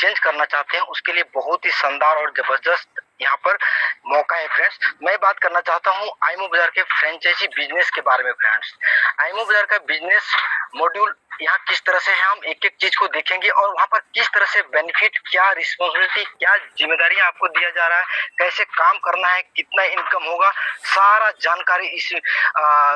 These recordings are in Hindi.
चेंज करना चाहते हैं उसके लिए बहुत ही शानदार और जबरदस्त यहाँ पर मौका है फ्रेंड्स। मैं बात करना चाहता हूँ आईमो बाजार के फ्रेंचाइजी बिजनेस के बारे में फ्रेंड्स। आईमो बाजार का बिजनेस मॉड्यूल यहाँ किस तरह से है, हम एक एक चीज को देखेंगे और वहाँ पर किस तरह से बेनिफिट, क्या रिस्पॉन्सिबिलिटी, क्या जिम्मेदारियां आपको दिया जा रहा है, कैसे काम करना है, कितना इनकम होगा, सारा जानकारी इस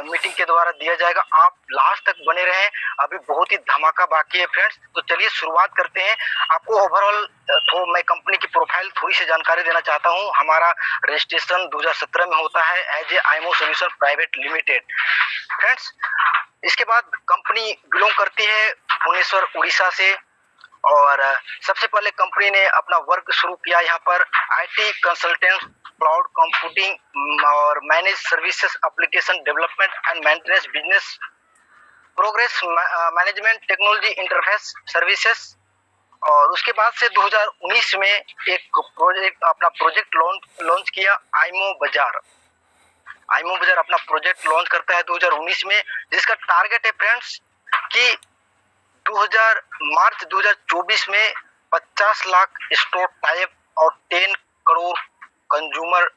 मीटिंग के द्वारा दिया जाएगा। आप लास्ट तक बने रहें, अभी बहुत ही धमाका बाकी है फ्रेंड्स। तो चलिए शुरुआत करते हैं। आपको ओवरऑल तो मैं कंपनी की प्रोफाइल थोड़ी सी जानकारी देना चाहता हूँ। हमारा रजिस्ट्रेशन 2017 में होता है एज ए आईमो सोल्यूशन प्राइवेट लिमिटेड फ्रेंड्स। इसके बाद कंपनी बिलोंग करती है भुवनेश्वर उड़ीसा से और सबसे पहले कंपनी ने अपना वर्क शुरू किया यहाँ पर आईटी कंसल्टेंट, क्लाउड कंप्यूटिंग और manage services, application development and maintenance, business progress management, technology interface services. और उसके बाद से 2019 में एक अपना प्रोजेक्ट लॉन्च किया आईमो बाजार। आईमो बाजार अपना प्रोजेक्ट लॉन्च करता है 2019 में, जिसका टारगेट है फ्रेंड्स कि मार्च 2024 में 50 लाख स्टोर टाइप और 10 crore consumer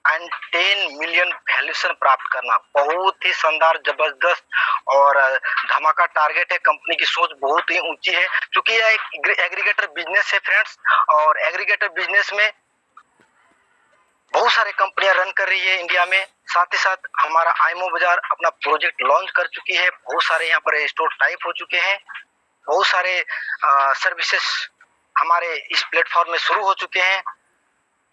and 10 million valuation प्राप्त करना। बहुत ही शानदार, जबरदस्त और धमाका टारगेट है। कंपनी की सोच बहुत ही ऊंची है क्योंकि यह एक एग्रीगेटर बिजनेस है फ्रेंड्स और एग्रीगेटर बिजनेस में बहुत सारे कंपनियां रन कर रही है इंडिया में। साथ ही साथ हमारा आईमो बाजार अपना प्रोजेक्ट लॉन्च कर चुकी है, बहुत सारे यहाँ पर स्टोर टाइप हो चुके हैं, बहुत सारे सर्विसेज हमारे इस प्लेटफॉर्म में शुरू हो चुके हैं।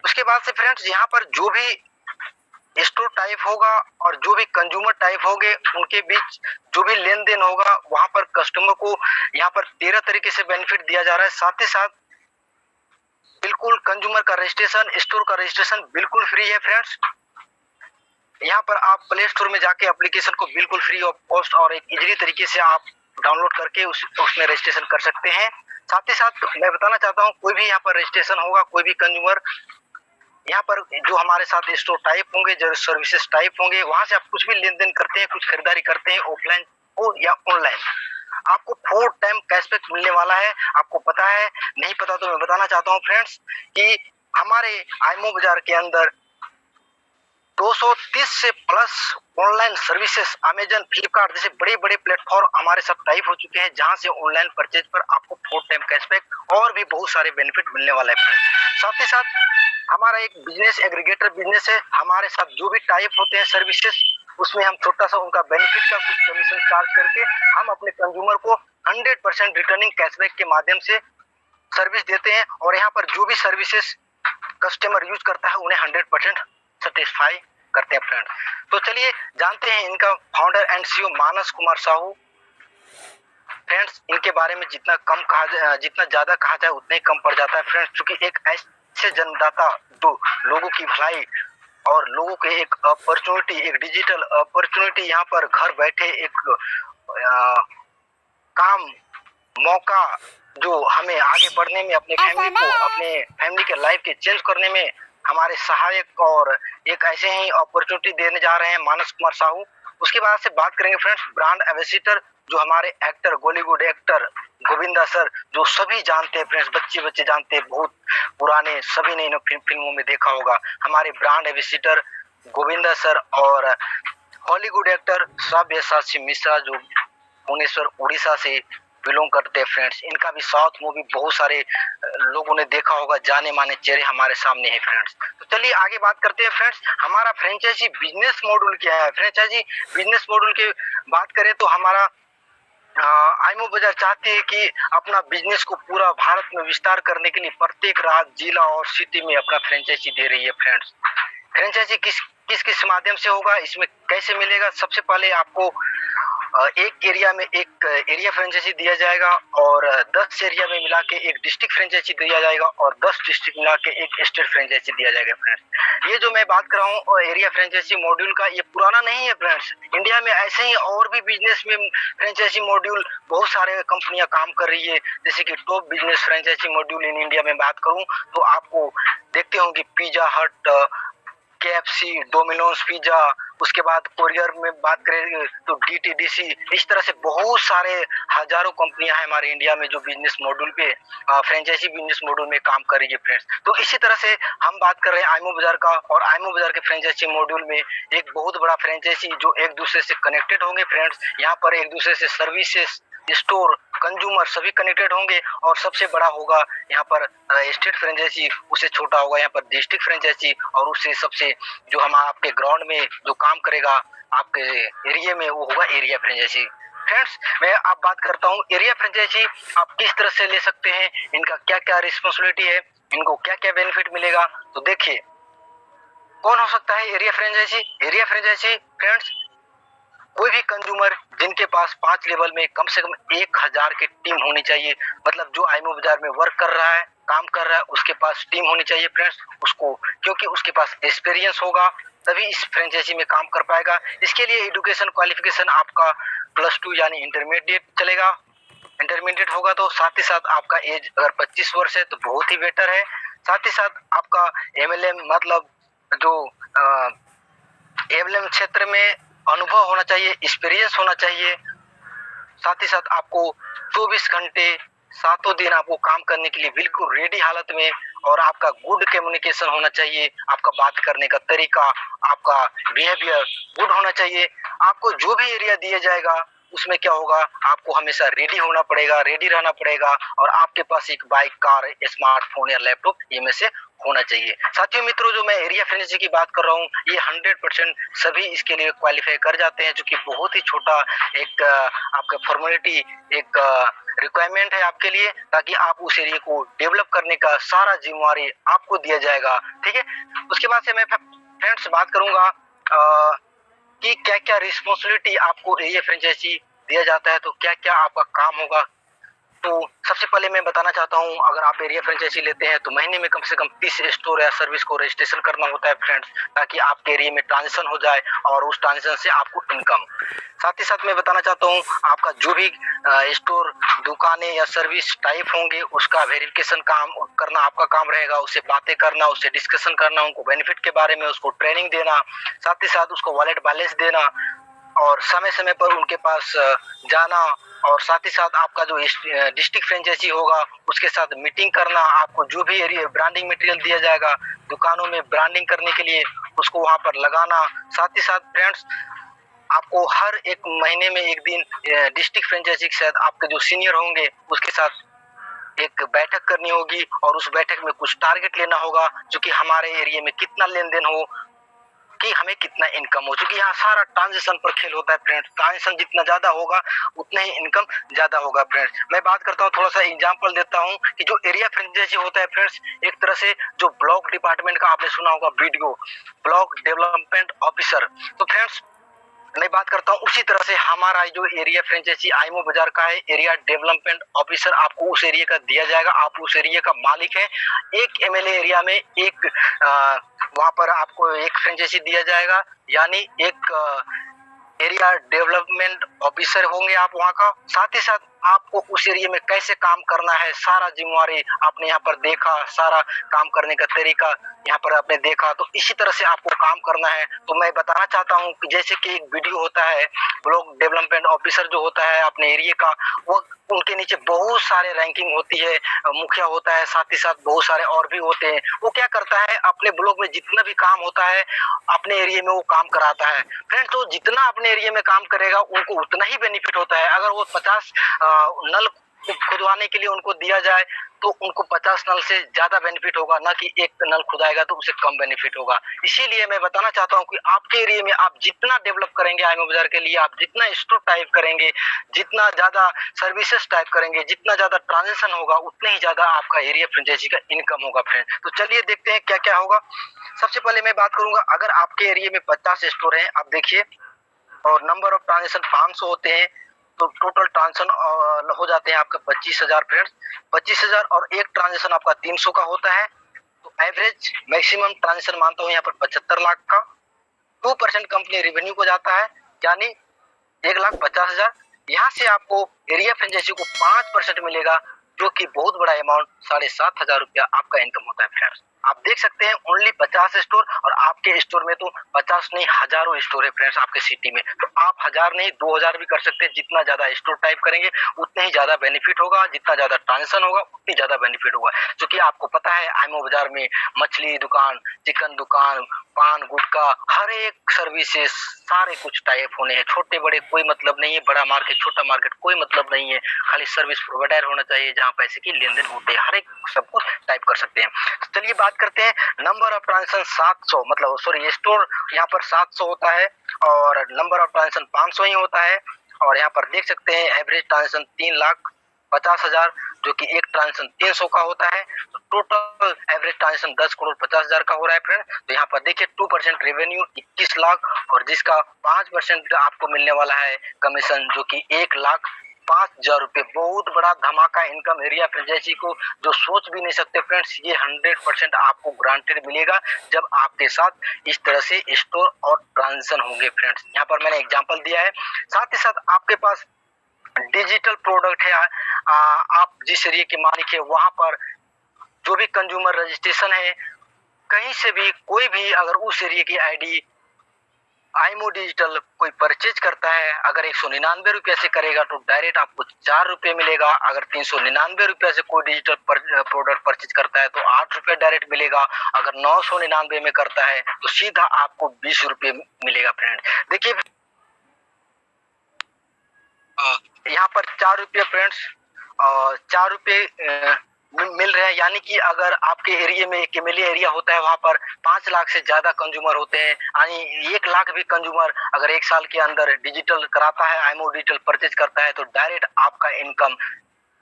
उसके बाद से फ्रेंड्स यहाँ पर जो भी स्टोर टाइप होगा और जो भी कंज्यूमर टाइप होंगे उनके बीच जो भी लेन देन होगा वहां पर कस्टमर को यहाँ पर 13 तरीके से बेनिफिट दिया जा रहा है। साथ ही साथ बिल्कुल कंज्यूमर का रजिस्ट्रेशन, स्टोर का रजिस्ट्रेशन बिल्कुल फ्री है फ्रेंड्स। यहाँ पर आप प्ले स्टोर में जाके एप्लीकेशन को बिल्कुल फ्री ऑफ कॉस्ट और एक इजीली तरीके से आप डाउनलोड करके उसमें रजिस्ट्रेशन कर सकते हैं। साथ ही साथ मैं बताना चाहता हूँ कोई भी यहाँ पर रजिस्ट्रेशन होगा, कोई भी कंज्यूमर यहाँ पर जो हमारे साथ स्टोर टाइप होंगे, जो सर्विसेज टाइप होंगे, वहां से आप कुछ भी लेन देन करते हैं, कुछ खरीदारी करते हैं, ऑफलाइन हो या ऑनलाइन, आपको 4 टाइम कैशबैक मिलने वाला है। आपको पता है, नहीं पता तो मैं बताना चाहता हूँ फ्रेंड्स कि हमारे आईमो बाजार के अंदर 230 से plus online services Amazon, Flipkart जैसे बड़े बड़े प्लेटफॉर्म हमारे साथ टाइप हो चुके हैं, जहां से ऑनलाइन परचेज पर आपको 4 टाइम कैशबैक और भी बहुत सारे बेनिफिट मिलने वाला है फ्रेंड्स। साथ ही साथ हमारा एक बिजनेस एग्रीगेटर बिजनेस है, हमारे साथ जो भी टाइप होते हैं सर्विसेज उसमें हम छोटा सा उनका बेनिफिट का कुछ कमीशन चार्ज करके हम अपने कंज्यूमर को 100% रिटर्निंग कैशबैक के माध्यम से सर्विस देते हैं और यहाँ पर जो भी सर्विसेज कस्टमर यूज करता है उन्हें 100% सेटिस्फाई करते हैं फ्रेंड। तो चलिए जानते हैं इनका founder and CEO Manas Kumar Sahu friends. इनके बारे में जितना ज्यादा कहा जाए उतना ही कम पड़ जाता है फ्रेंड्स, क्योंकि एक ऐसे जनदाता जो लोगों की भलाई और लोगों के एक अपॉर्चुनिटी, एक डिजिटल अपॉर्चुनिटी, यहाँ पर घर बैठे एक काम मौका जो हमें आगे बढ़ने में, अपने फैमिली के लाइफ के चेंज करने में हमारे सहायक और एक ऐसे ही अपॉर्चुनिटी देने जा रहे हैं मानस कुमार साहू। उसके बाद से बात करेंगे फ्रेंड्स ब्रांड एम्बेसडर, जो हमारे actor, Bollywood actor Govinda sir, जो सभी जानते हैं फ्रेंड्स, बच्चे जानते हैं, बहुत पुराने, सभी ने इन फिल्मों में देखा होगा। हमारे ब्रांड एम्बेसडर गोविंदा सर और हॉलीवुड एक्टर सब्यसाची मिश्रा जो भुवनेश्वर उड़ीसा से बिलोंग करते हैं फ्रेंड्स। इनका भी साउथ मूवी बहुत सारे लोगों ने देखा होगा, जाने माने चेहरे हमारे सामने हैं फ्रेंड्स। तो चलिए आगे बात करते हैं फ्रेंड्स, हमारा फ्रेंचाइजी बिजनेस मॉड्यूल क्या है। फ्रेंचाइजी बिजनेस मॉड्यूल की बात करें तो हमारा आईमो बाजार चाहती है कि अपना बिजनेस को पूरा भारत में विस्तार करने के लिए प्रत्येक राज्य, जिला और सिटी में अपना फ्रेंचाइजी दे रही है फ्रेंड्स। फ्रेंचाइजी किस किस माध्यम से होगा, इसमें कैसे मिलेगा? सबसे पहले आपको एक एरिया में एक एरिया फ्रेंचाइजी दिया जाएगा और 10 एरिया में मिला के एक डिस्ट्रिक्ट फ्रेंचाइजी दिया जाएगा और 10 डिस्ट्रिक्ट मिला के एक स्टेट फ्रेंचाइजी दिया जाएगा फ्रेंड्स। ये जो मैं बात कर रहा हूँ एरिया फ्रेंचाइजी मॉड्यूल का, ये पुराना नहीं है फ्रेंड्स। इंडिया में ऐसे ही और भी बिजनेस में फ्रेंचाइजी मॉड्यूल बहुत सारे कंपनियां काम कर रही है, जैसे कि top business franchise module in India में बात करूँ तो आपको देखते होंगे पिज्जा हट, KFC, डोमिनोज पिज्जा, उसके बाद कोरियर में बात करें तो DTDC, इस तरह से बहुत सारे हजारों कंपनियां हैं हमारे इंडिया में जो बिजनेस मॉड्यूल पे फ्रेंचाइजी बिजनेस मॉड्यूल में काम कर रही है फ्रेंड्स। तो इसी तरह से हम बात कर रहे हैं आईमो बाजार का, और आईमो बाजार के फ्रेंचाइजी मॉड्यूल में एक बहुत बड़ा फ्रेंचाइजी जो एक दूसरे से कनेक्टेड होंगे फ्रेंड्स। यहाँ पर एक दूसरे से सर्विसेज, स्टोर, कंज्यूमर सभी कनेक्टेड होंगे, और सबसे बड़ा होगा यहाँ पर स्टेट फ्रेंचाइजी, उससे छोटा होगा यहाँ पर डिस्ट्रिक्ट फ्रेंचाइजी, और उससे सबसे जो हम आपके ग्राउंड में जो काम करेगा आपके एरिया में वो होगा एरिया फ्रेंचाइजी। फ्रेंड्स, मैं आप बात करता हूँ एरिया फ्रेंचाइजी आप किस तरह से ले सकते हैं, इनका क्या क्या रिस्पॉन्सिबिलिटी है, इनको क्या क्या बेनिफिट मिलेगा। तो देखिए कौन हो सकता है area franchise. Area franchise friends कोई भी कंज्यूमर जिनके पास 5 लेवल में कम से कम 1000 की टीम होनी चाहिए, मतलब जो आईमो बाजार में वर्क कर रहा है, काम कर रहा है, उसके पास टीम होनी चाहिए फ्रेंड्स उसको, क्योंकि उसके पास एक्सपीरियंस होगा तभी इस फ्रेंचाइजी में काम कर पाएगा। इसके लिए एजुकेशन क्वालिफिकेशन आपका +2 यानी इंटरमीडिएट चलेगा। इंटरमीडिएट होगा तो साथ ही साथ आपका एज अगर 25 वर्ष है तो बहुत ही बेटर है। साथ ही साथ आपका MLM मतलब जो MLM क्षेत्र में अनुभव होना चाहिए, एक्सपीरियंस होना चाहिए। साथ ही साथ आपको 24 घंटे 7 दिन आपको काम करने के लिए बिल्कुल रेडी हालत में, और आपका गुड कम्युनिकेशन होना चाहिए, आपका बात करने का तरीका, आपका बिहेवियर गुड होना चाहिए। आपको जो भी एरिया दिया जाएगा उसमें क्या होगा, आपको हमेशा रेडी होना पड़ेगा, रेडी रहना पड़ेगा, और आपके पास एक बाइक, कार, स्मार्टफोन या लैपटॉप ये में से होना चाहिए। साथियों मित्रों, जो मैं एरिया फ्रेंचाइजी की बात कर रहा हूँ ये 100% सभी इसके लिए क्वालिफाई कर जाते हैं, जो कि बहुत ही छोटा एक आपका फॉर्मेलिटी, एक रिक्वायरमेंट है आपके लिए, ताकि आप उस एरिया को डेवलप करने का सारा जिम्मेवारी आपको दिया जाएगा। ठीक है, उसके बाद से मैं फ्रेंड्स बात करूंगा कि क्या क्या रिस्पॉन्सिबिलिटी आपको एरिया फ्रेंचाइजी दिया जाता है, तो क्या क्या आपका काम होगा। तो सबसे पहले मैं बताना चाहता हूं, अगर आप एरिया फ्रेंचाइजी लेते हैं तो महीने में कम से कम 30 स्टोर या सर्विस को रजिस्ट्रेशन करना होता है फ्रेंड्स, ताकि आपके एरिया में ट्रांजिशन हो जाए और उस ट्रांजिशन से आपको इनकम। साथ ही साथ मैं बताना चाहता हूं, आपका जो भी स्टोर, दुकानें या सर्विस टाइप होंगे उसका वेरिफिकेशन काम करना आपका काम रहेगा, उससे बातें करना, उससे डिस्कशन करना, उनको बेनिफिट के बारे में उसको ट्रेनिंग देना, साथ ही साथ उसको वॉलेट बैलेंस देना, और समय समय पर उनके पास जाना, और साथ ही साथ आपका जो डिस्ट्रिक्ट फ्रेंचाइजी होगा उसके साथ मीटिंग करना, आपको जो भी एरिया ब्रांडिंग मटेरियल दिया जाएगा दुकानों में ब्रांडिंग करने के लिए उसको वहां पर लगाना। साथ ही साथ फ्रेंड्स आपको हर एक महीने में एक दिन डिस्ट्रिक्ट फ्रेंचाइजी के साथ आपके जो सीनियर होंगे उसके साथ एक बैठक करनी होगी, और उस बैठक में कुछ टारगेट लेना होगा, जो कि हमारे एरिया में कितना लेन देन हो, कि हमें कितना इनकम हो, चूंकि यहाँ सारा ट्रांजेक्शन पर खेल होता है फ्रेंड्स। ट्रांजेक्शन जितना ज्यादा होगा उतना ही इनकम ज्यादा होगा फ्रेंड्स। मैं बात करता हूँ, थोड़ा सा एग्जांपल देता हूँ कि जो एरिया फ्रेंचाइजी होता है फ्रेंड्स, एक तरह से जो ब्लॉक डिपार्टमेंट का आपने सुना होगा, BDO ब्लॉक डेवलपमेंट ऑफिसर। तो फ्रेंड्स मैं बात करता हूँ उसी तरह से हमारा जो एरिया फ्रेंचाइजी आईमो बाजार का है, एरिया डेवलपमेंट ऑफिसर आपको उस एरिया का दिया जाएगा, आप उस एरिया का मालिक है। एक MLA एरिया में एक वहां पर आपको एक फ्रेंचाइजी दिया जाएगा, यानी एक एरिया डेवलपमेंट ऑफिसर होंगे आप वहां का। साथ ही साथ आपको उस एरिया में कैसे काम करना है सारा जिम्मेवारी आपने यहाँ पर देखा, सारा काम करने का तरीका यहाँ पर आपने देखा, तो इसी तरह से आपको काम करना है। तो मैं बताना चाहता हूँ कि जैसे कि एक वीडियो होता है, ब्लॉक डेवलपमेंट ऑफिसर जो होता है अपने एरिया का, वो उनके नीचे बहुत सारे रैंकिंग होती है, मुखिया होता है, साथ ही साथ बहुत सारे और भी होते हैं। वो क्या करता है, अपने ब्लॉक में जितना भी काम होता है अपने एरिया में वो काम कराता है फ्रेंड्स। तो जितना अपने एरिया में काम करेगा उनको उतना ही बेनिफिट होता है। अगर वो 50 नल खुदवाने के लिए उनको दिया जाए तो उनको 50 नल से ज्यादा बेनिफिट होगा, ना कि एक नल खुदाएगा तो उसे कम बेनिफिट होगा। इसीलिए मैं बताना चाहता हूँ कि आपके एरिया में आप जितना डेवलप करेंगे आईमो बाजार के लिए, आप जितना स्टोर टाइप करेंगे, जितना ज्यादा सर्विसेज टाइप करेंगे, जितना ज्यादा ट्रांजेक्शन होगा उतना ही ज्यादा आपका एरिया फ्रेंचाइजी का इनकम होगा फ्रेंड। तो चलिए देखते हैं क्या क्या होगा। सबसे पहले मैं बात करूंगा, अगर आपके एरिया में 50 स्टोर हैं, आप देखिए, और नंबर ऑफ ट्रांजेक्शन 500 होते हैं, तो टोटल ट्रांजेक्शन हो जाते हैं आपका 25,000 फ्रेंड्स। 25,000 और एक ट्रांजेक्शन आपका 300 का होता है, तो एवरेज मैक्सिमम ट्रांजेक्शन मानता हूँ यहाँ पर 75 लाख का। 2% कंपनी रेवेन्यू को जाता है, यानी 1,50,000। यहाँ से आपको एरिया फ्रेंचाइजी को 5% मिलेगा, जो कि बहुत बड़ा अमाउंट 7,500 रुपया आपका इनकम होता है फ्रेंड्स। आप देख सकते हैं ओनली 50 स्टोर, और आपके स्टोर में तो 50 नहीं हजारों स्टोर है फ्रेंड्स आपके सिटी में। तो आप 1000 नहीं 2000 भी कर सकते हैं। जितना ज्यादा स्टोर टाइप करेंगे उतने ही ज्यादा बेनिफिट होगा, जितना ज्यादा ट्रांजेक्शन होगा उतनी ज्यादा बेनिफिट होगा। क्योंकि आपको पता है आईएमओ बाजार में मछली दुकान, चिकन दुकान, पान गुटखा, हर एक सर्विसेज सारे कुछ टाइप होने हैं। छोटे बड़े कोई मतलब नहीं है, बड़ा मार्केट छोटा मार्केट कोई मतलब नहीं है। खाली सर्विस प्रोवाइडर होना चाहिए जहाँ पैसे की लेन देन होते हैं, हर एक सब कुछ टाइप कर सकते हैं। तो चलिए बात करते हैं नंबर ऑफ ट्रांजेक्शन 700, मतलब सॉरी स्टोर यहाँ पर 700 होता है और नंबर ऑफ ट्रांजेक्शन 500 ही होता है। और यहाँ पर देख सकते हैं एवरेज ट्रांजेक्शन 3,50,000 जो कि एक ट्रांजेक्शन 300 का होता है। तो टोटल एवरेज ट्रांजेक्शन 10,50,000 का हो रहा है फ्रेंड। तो यहाँ पर देखिए 2% रेवेन्यू 21 लाख, और जिसका 5% आपको मिलने वाला है कमीशन जो कि 1,05,000 रुपए। बहुत बड़ा धमाका इनकम एरिया फ्रेंचाइजी को जो सोच भी नहीं सकते फ्रेंड्स, ये 100% आपको ग्रांटेड मिलेगा जब आपके साथ इस तरह से स्टोर और ट्रांजेक्शन होंगे फ्रेंड्स। यहाँ पर मैंने एग्जांपल दिया है। साथ ही साथ आपके पास डिजिटल प्रोडक्ट है, आप जिस एरिया के मालिक है वहां पर जो भी कंज्यूमर रजिस्ट्रेशन है, कहीं से भी कोई भी अगर उस एरिया की आईडी आईएमओ डिजिटल कोई परचेज करता है, अगर 199 रुपया से करेगा तो डायरेक्ट आपको 4 रुपये मिलेगा। अगर 399 रुपया से कोई डिजिटल प्रोडक्ट परचेज करता है तो 8 रुपये डायरेक्ट मिलेगा। अगर 999 में करता है तो सीधा आपको 20 रुपये मिलेगा फ्रेंड। देखिए यहाँ पर 4 रुपये फ्रेंड्स, 4 रुपये मिल रहे हैं। यानी कि अगर आपके एरिया में केमेली एरिया होता है वहां पर 5 लाख से ज्यादा कंज्यूमर होते हैं, यानी 1 लाख भी कंज्यूमर अगर 1 साल के अंदर डिजिटल कराता है, आईएमओ डिजिटल परचेज करता है, तो डायरेक्ट आपका इनकम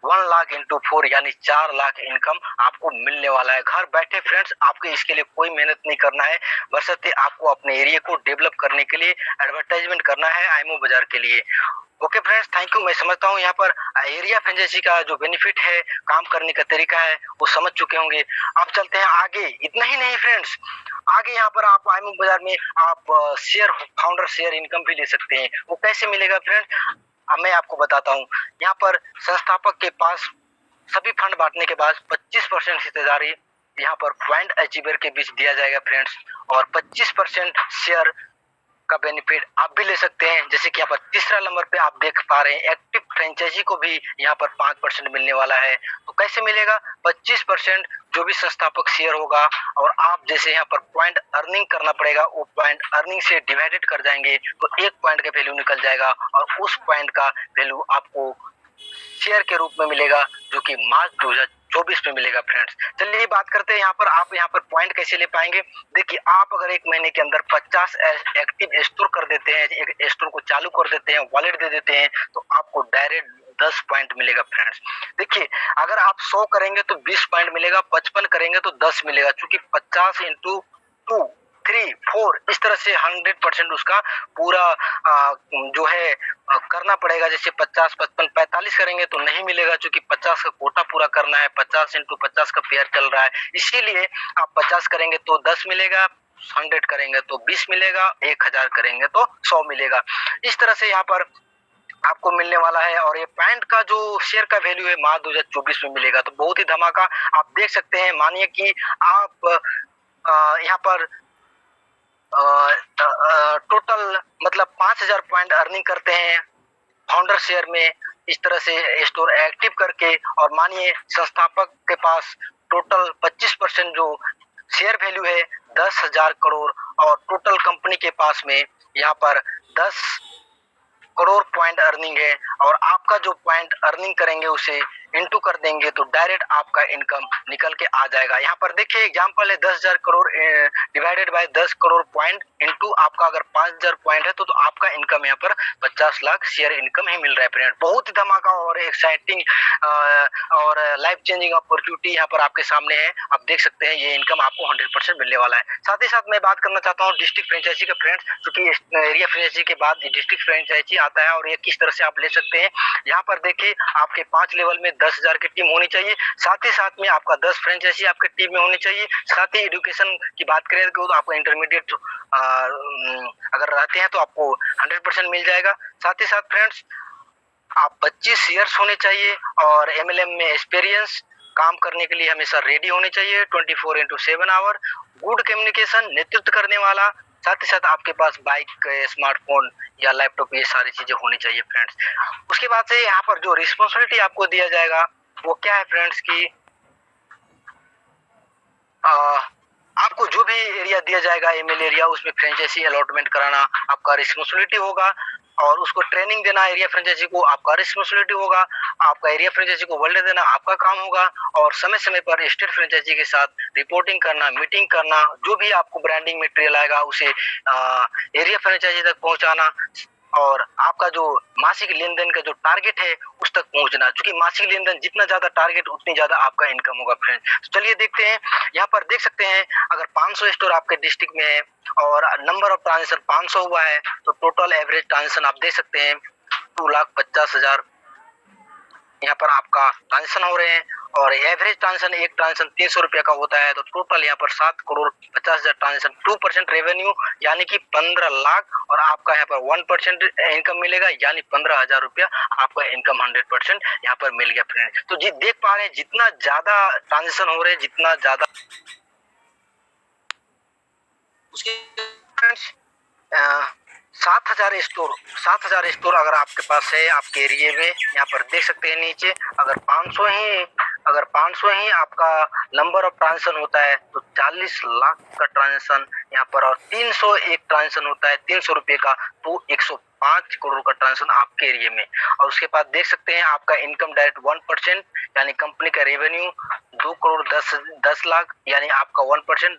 1 लाख इंटू 4 यानी 4 लाख इनकम आपको मिलने वाला है घर बैठे फ्रेंड्स। आपको इसके लिए कोई मेहनत नहीं करना है, बशर्ते आपको अपने एरिया को डेवलप करने के लिए एडवर्टाइजमेंट करना है आईएमओ बाजार के लिए। Okay friends, thank you. मैं समझता हूँ यहाँ पर एरिया फ्रेंचाइजी का जो बेनिफिट है, काम करने का तरीका है, वो समझ चुके होंगे। अब चलते हैं आगे। इतना ही नहीं फ्रेंड्स, आगे यहाँ पर आप आईएमओ बाजार में आप शेयर फाउंडर शेयर इनकम भी ले सकते हैं। वो कैसे मिलेगा फ्रेंड, अब मैं आपको बताता हूँ। यहाँ पर संस्थापक के पास सभी फंड बांटने के बाद 25% हिस्सेदारी यहाँ पर पॉइंट अचीवर के बीच दिया जाएगा फ्रेंड्स, और 25% शेयर का बेनिफिट आप भी ले सकते हैं। जैसे कि यहाँ पर तीसरा नंबर पे आप देख पा रहे हैं एक्टिव फ्रेंचाइजी को भी यहाँ पर 5% मिलने वाला है। तो कैसे मिलेगा, 25% जो भी संस्थापक शेयर होगा, और आप जैसे यहाँ पर पॉइंट अर्निंग करना पड़ेगा, वो पॉइंट अर्निंग से डिवाइडेड कर जाएंगे तो 1 पॉइंट का वैल्यू निकल जाएगा, और उस पॉइंट का वैल्यू आपको शेयर के रूप में मिलेगा जो कि मार्च 2024 में मिलेगा फ्रेंड्स। चलिए बात करते हैं यहाँ पर आप यहाँ पर पॉइंट कैसे ले पाएंगे। देखिए आप अगर 1 महीने के अंदर 50 एक्टिव स्टोर कर देते हैं, एक स्टोर को चालू कर देते हैं, वॉलेट दे देते हैं, तो आपको डायरेक्ट 10 पॉइंट मिलेगा फ्रेंड्स। देखिए अगर आप 100 करेंगे तो 20 पॉइंट मिलेगा, 55 करेंगे तो 10 मिलेगा, क्योंकि 50 इंटू 2 3 4 इस तरह से 100% उसका पूरा जो है करना पड़ेगा। जैसे 50 55 45 करेंगे तो नहीं मिलेगा, क्योंकि 50 का कोटा पूरा करना है, 50 इंटू 50 का पेयर चल रहा है। इसीलिए आप 50 करेंगे तो 10 मिलेगा, 100 करेंगे तो 20 मिलेगा, 1000 करेंगे तो 100 मिलेगा। इस तरह से यहाँ पर आपको मिलने वाला है। और ये पॉइंट का जो शेयर का वैल्यू है मार्च 2024 में मिलेगा। तो बहुत ही धमाका आप देख सकते हैं। मानिए कि आप यहाँ पर टोटल मतलब 5,000 पॉइंट अर्निंग करते हैं फाउंडर शेयर में, इस तरह से स्टोर एक्टिव करके, और मानिए संस्थापक के पास टोटल 25% जो शेयर वैल्यू है 10,000 करोड़, और टोटल कंपनी के पास में यहाँ पर 10 करोड़ पॉइंट अर्निंग है, और आपका जो पॉइंट अर्निंग करेंगे उसे इनटू कर देंगे तो डायरेक्ट आपका इनकम निकल के आ जाएगा। यहाँ पर देखिए एग्जांपल है 10,000 crore divided by 10 crore point into आपका अगर 5,000 पॉइंट है तो आपका इनकम यहाँ पर 50 लाख शेयर इनकम ही मिल रहा है फ्रेंड। बहुत ही धमाका और एक्साइटिंग और लाइफ चेंजिंग अपॉर्चुनिटी यहाँ पर आपके सामने है। आप देख सकते हैं ये इनकम आपको 100% मिलने वाला है। साथ ही साथ मैं बात करना चाहता हूँ डिस्ट्रिक्ट फ्रेंचाइजी का फ्रेंड्स, क्योंकि एरिया फ्रेंचाइजी के बाद डिस्ट्रिक्ट फ्रेंचाइजी आता है, और ये किस तरह से आप ले सकते हैं। यहाँ पर देखिए आपके 5 लेवल में 10,000 की टीम होनी चाहिए, साथ ही साथ में आपका 10 फ्रेंचाइजी आपके टीम में होनी चाहिए। साथ ही एजुकेशन की बात करें तो आपको इंटरमीडिएट अगर रहते हैं तो आपको 100% मिल जाएगा। साथ ही साथ फ्रेंड्स आप 25 ईयर्स होने चाहिए और एमएलएम में एक्सपीरियंस, काम करने के लिए हमेशा रेडी होने चाहिए 24/7 आवर, गुड कम्युनिकेशन, नेतृत्व करने वाला, साथ ही साथ आपके पास बाइक, स्मार्टफोन या लैपटॉप, ये सारी चीजें होनी चाहिए फ्रेंड्स। उसके बाद से यहाँ पर जो रिस्पॉन्सिबिलिटी आपको दिया जाएगा वो क्या है फ्रेंड्स की आपको जो भी एरिया दिया जाएगा एमएल एरिया, उसमें फ्रेंचाइजी अलॉटमेंट कराना आपका रिस्पॉन्सिबिलिटी होगा, और उसको ट्रेनिंग देना एरिया फ्रेंचाइजी को आपका रिस्पॉन्सिबिलिटी होगा, आपका एरिया फ्रेंचाइजी को वर्ल्ड देना आपका काम होगा, और समय समय पर स्टेट फ्रेंचाइजी के साथ रिपोर्टिंग करना, मीटिंग करना, जो भी आपको ब्रांडिंग मटेरियल आएगा उसे एरिया फ्रेंचाइजी तक पहुंचाना, और आपका जो मासिक लेन देन का जो टारगेट है उस तक पहुंचना, क्योंकि मासिक लेन देन जितना ज्यादा टारगेट उतनी ज्यादा आपका इनकम होगा फ्रेंड्स। तो चलिए देखते हैं, यहाँ पर देख सकते हैं अगर 500 स्टोर आपके डिस्ट्रिक्ट में है और नंबर ऑफ ट्रांजेक्शन 500 हुआ है, तो टोटल एवरेज ट्रांजेक्शन आप देख सकते हैं 2,50,000 यहाँ पर आपका ट्रांजेक्शन हो रहे हैं, और एवरेज ट्रांजेक्शन एक ट्रांजेक्शन 300 रुपया का होता है, तो टोटल यहाँ पर 7,50,000 ट्रांजेक्शन, 2% रेवेन्यू यानी कि 15 लाख, और आपका यहाँ पर 1% इनकम मिलेगा यानी 15,000 रुपया आपका इनकम 100% यहाँ पर मिल गया फ्रेंड। तो जी देख पा रहे हैं जितना ज्यादा ट्रांजेक्शन हो रहे हैं, जितना ज्यादा उसके फ्रेंड्स 7,000 स्टोर अगर आपके पास है आपके एरिया में, यहाँ पर देख सकते हैं नीचे, अगर 500 ही आपका नंबर ऑफ ट्रांजेक्शन होता है तो 40 लाख का ट्रांजेक्शन यहाँ पर, और 301 ट्रांजेक्शन होता है 300 रुपये का, तो 105 करोड़ का ट्रांजेक्शन आपके एरिया में। और उसके बाद देख सकते हैं आपका इनकम डायरेक्ट 1% यानी कंपनी का रेवेन्यू 2,10,00,000 यानी आपका 1%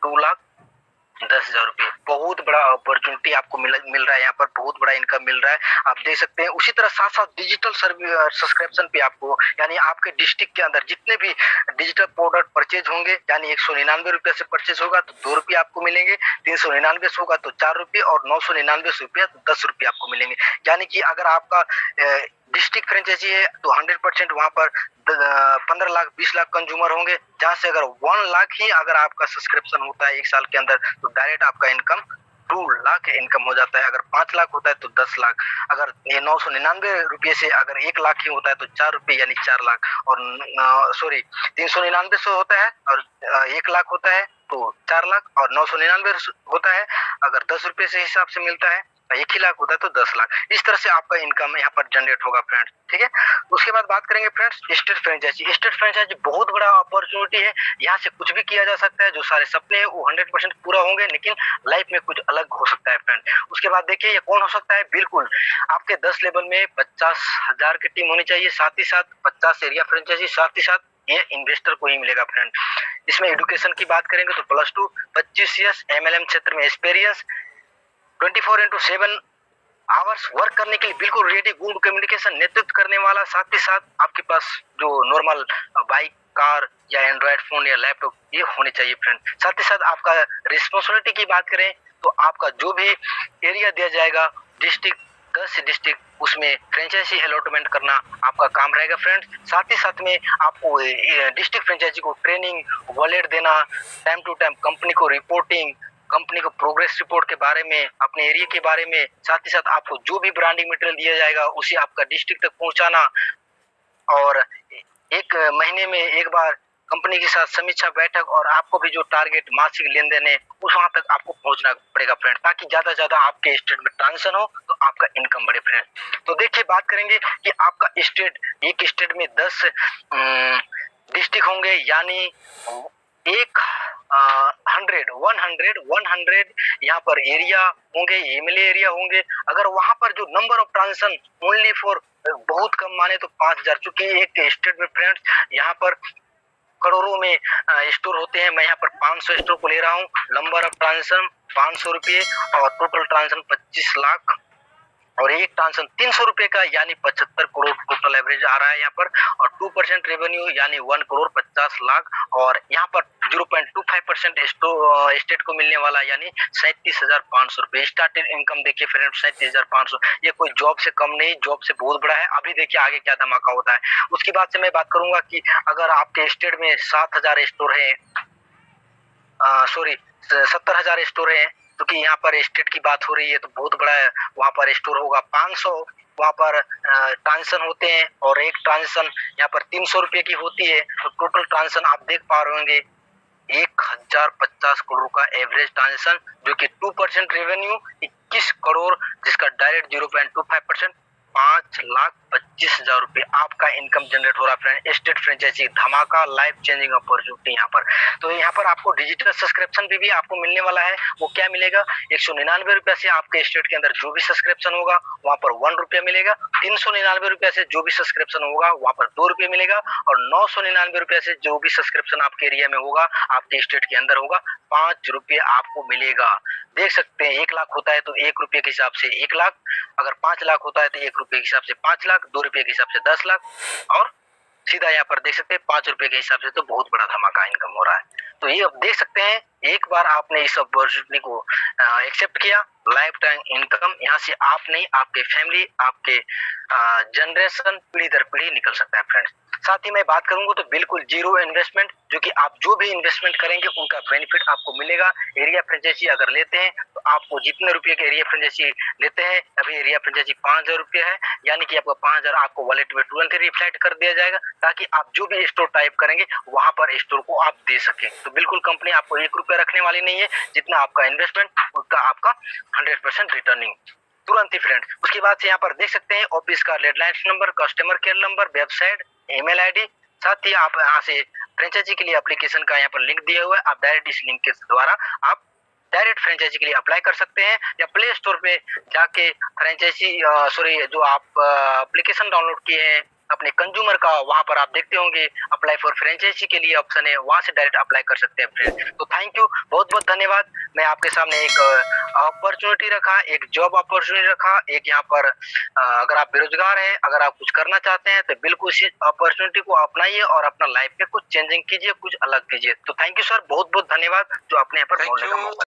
2,10,000 रुपये। बहुत बड़ा अपॉर्चुनिटी आपको मिल रहा है, यहाँ पर बहुत बड़ा इनकम मिल रहा है, आप देख सकते हैं। उसी तरह साथ साथ डिजिटल सब्सक्रिप्शन पे आपको, यानी आपके डिस्ट्रिक्ट के अंदर जितने भी डिजिटल प्रोडक्ट परचेज होंगे, यानी 199 रुपये से परचेज होगा तो 2 रुपये आपको मिलेंगे, 399 से होगा तो 4 रुपये, और 999 रुपये तो 10 रुपये आपको मिलेंगे। यानी कि अगर आपका डिस्ट्रिक्ट फ्रेंचाइजी है तो 100% वहां पर 15 लाख 20 लाख कंज्यूमर होंगे, जहां से अगर 1 लाख ही अगर आपका सब्सक्रिप्शन होता है एक साल के अंदर तो डायरेक्ट आपका इनकम 2 लाख इनकम हो जाता है। अगर 5 लाख होता है तो 10 लाख, अगर 999 रुपये से अगर 1 लाख ही होता है तो 4 रुपये यानी 4 लाख, और सॉरी 399 से होता है और 1 लाख होता है तो 4 लाख, और 999 होता है अगर 10 रुपये से हिसाब से मिलता है, 1 ही लाख होता है तो 10 लाख। इस तरह से आपका इनकम यहाँ पर जनरेट होगा फ्रेंड्स, ठीक है। उसके बाद बात करेंगे friends state franchise. State franchise बहुत बड़ा अपॉर्चुनिटी है, यहाँ से कुछ भी किया जा सकता है, जो सारे सपने हैं वो 100% पूरा होंगे, लेकिन लाइफ में कुछ अलग हो सकता है फ्रेंड। उसके बाद देखिए ये कौन हो सकता है, बिल्कुल आपके 10 लेवल में 50,000 की टीम होनी चाहिए, साथ ही साथ 50 एरिया फ्रेंचाइजी, साथ ही साथ ये इन्वेस्टर को ही मिलेगा फ्रेंड। इसमें एजुकेशन की बात करेंगे तो +2, 25 ईयर्स MLM क्षेत्र में एक्सपीरियंस, 24/7 आवर्स वर्क करने के लिए बिल्कुल रेडी, गुड कम्युनिकेशन, नेतृत्व करने वाला, साथ ही साथ आपके पास जो नॉर्मल बाइक, कार या एंड्रॉयड फोन या लैपटॉप ये होने चाहिए फ्रेंड। साथ ही साथ आपका रिस्पॉन्सिबिलिटी की बात करें तो आपका जो भी एरिया दिया जाएगा डिस्ट्रिक्ट 10 से डिस्ट्रिक्ट, उसमें फ्रेंचाइजी अलॉटमेंट करना आपका काम रहेगा फ्रेंड्स। साथ ही साथ में आपको डिस्ट्रिक्ट फ्रेंचाइजी को ट्रेनिंग, वॉलेट देना, टाइम टू टाइम कंपनी को रिपोर्टिंग, कंपनी को प्रोग्रेस रिपोर्ट के बारे में, अपने एरिया के बारे में, साथ ही साथ आपको जो भी ब्रांडिंग मटेरियल दिया जाएगा उसे आपका डिस्ट्रिक्ट तक पहुंचाना, और 1 महीने में एक बार कंपनी के साथ समीक्षा बैठक, और आपको भी जो टारगेट मासिक लेन देन है उस वहां तक आपको पहुंचना पड़ेगा फ्रेंड, ताकि ज्यादा ज्यादा आपके स्टेट में ट्रांजेक्शन हो तो आपका इनकम बढ़े फ्रेंड। तो देखिए बात करेंगे कि आपका स्टेट, एक स्टेट में 10 डिस्ट्रिक्ट होंगे, यानी 100 यहाँ पर एरिया होंगे, एमएलए एरिया होंगे। अगर वहां पर जो number of transaction only for बहुत कम माने तो 5,000, चूंकि एक स्टेट में फ्रेंड्स यहाँ पर करोड़ों में स्टोर होते हैं, मैं यहाँ पर 500 स्टोर को ले रहा हूँ, नंबर ऑफ ट्रांजेक्शन 500 रुपये, और टोटल ट्रांजेक्शन 25 लाख, और एक ट्रांजेक्शन 300 रुपये का यानी 75 करोड़ टोटल एवरेज आ रहा है यहाँ पर, और 2% रेवेन्यू यानी 1 करोड़ 50 लाख, और यहाँ पर 0.25% स्टेट को मिलने वाला यानी 37,500 रुपये स्टार्टिंग इनकम। देखिए फ्रेंड 37,500, ये कोई जॉब से कम नहीं, जॉब से बहुत बड़ा है। अभी देखिए आगे क्या धमाका होता है। उसके बाद से मैं बात करूंगा कि अगर आपके स्टेट में 7,000 स्टोर है, सॉरी 70,000 स्टोर है, क्योंकि यहाँ पर स्टेट की बात हो रही है तो बहुत बड़ा है, वहां पर स्टोर होगा 500 वहाँ पर ट्रांजेक्शन होते हैं और एक ट्रांजेक्शन यहाँ पर 300 रुपये की होती है। तो टोटल ट्रांजेक्शन आप देख पा रहे होंगे 1050 करोड़ का एवरेज ट्रांजेक्शन, जो कि 2% रेवेन्यू 21 करोड़, जिसका डायरेक्ट 0.25%, 5,25,000 रुपये आपका इनकम जनरेट हो रहा है फ्रेंड। स्टेट फ्रेंचाइजी धमाका, लाइफ चेंजिंग अपॉर्चुनिटी यहाँ पर। तो यहाँ पर आपको डिजिटल सब्सक्रिप्शन भी आपको मिलने वाला है। वो क्या मिलेगा, 199 रुपये से आपके स्टेट के अंदर जो भी सब्सक्रिप्शन होगा वहाँ पर 1 रुपया मिलेगा। 399 रुपये से जो भी सब्सक्रिप्शन होगा वहाँ पर 2 रुपये मिलेगा। और 999 रुपये से जो भी सब्सक्रिप्शन आपके एरिया में होगा, आपके स्टेट के अंदर होगा, 5 रुपये आपको मिलेगा। देख सकते हैं 1 लाख होता है तो 1 रुपये के हिसाब से 1 लाख, अगर 5 लाख होता है तो 1 रुपये के हिसाब से 5 लाख, 2 रुपये के हिसाब से 10 लाख, और सीधा यहाँ पर देख सकते हैं 5 रुपये के हिसाब से तो बहुत बड़ा धमाका इनकम हो रहा है। तो ये अब देख सकते हैं, एक बार आपने इस अपॉर्चुनिटी को एक्सेप्ट किया, लाइफ टाइम इनकम यहाँ से आप नहीं, आपके फैमिली, आपके जनरेशन पीढ़ी दर पीढ़ी निकल सकता है फ्रेंड्स। साथ ही मैं बात करूंगा तो बिल्कुल जीरो इन्वेस्टमेंट, जो कि आप जो भी इन्वेस्टमेंट करेंगे उनका बेनिफिट आपको मिलेगा। एरिया फ्रेंचाइजी अगर लेते हैं तो आपको जितने रुपए के एरिया फ्रेंचाइजी लेते हैं, अभी एरिया फ्रेंचाइजी 5,000 रुपये है, यानी कि आपका 5,000 आपको वॉलेट में तुरंत रिफ्लेक्ट कर दिया जाएगा, ताकि आप जो भी स्टोर टाइप करेंगे वहां पर स्टोर को आप दे सकें। तो बिल्कुल कंपनी आपको 1 रुपया रखने वाली नहीं है, जितना आपका इन्वेस्टमेंट उतना आपका 100% रिटर्निंग तुरंत ही फ्रेंड। उसके बाद से यहाँ पर देख सकते हैं ऑफिस का landline number, customer care number, website, email ID, साथ ही आप यहाँ से फ्रेंचाइजी के लिए एप्लीकेशन का यहाँ पर लिंक दिया हुआ है। आप डायरेक्ट इस लिंक के द्वारा आप डायरेक्ट फ्रेंचाइजी के लिए अप्लाई कर सकते हैं, या प्ले स्टोर पे जाके फ्रेंचाइजी जो आप एप्लीकेशन डाउनलोड किए हैं अपने कंज्यूमर का, वहां पर आप देखते होंगे अप्लाई फॉर फ्रेंचाइजी के लिए ऑप्शन है, वहां से डायरेक्ट अप्लाई कर सकते हैं फ्रेंड। तो थैंक यू, बहुत बहुत धन्यवाद। मैं आपके सामने एक अपॉर्चुनिटी रखा, एक जॉब अपॉर्चुनिटी रखा, एक यहाँ पर अगर आप बेरोजगार हैं, अगर आप कुछ करना चाहते हैं तो बिल्कुल इस अपॉर्चुनिटी को अपनाइए और अपना लाइफ में कुछ चेंजिंग कीजिए, कुछ अलग कीजिए। तो थैंक यू सर, बहुत बहुत धन्यवाद जो आपने यहाँ पर बोलने का मौका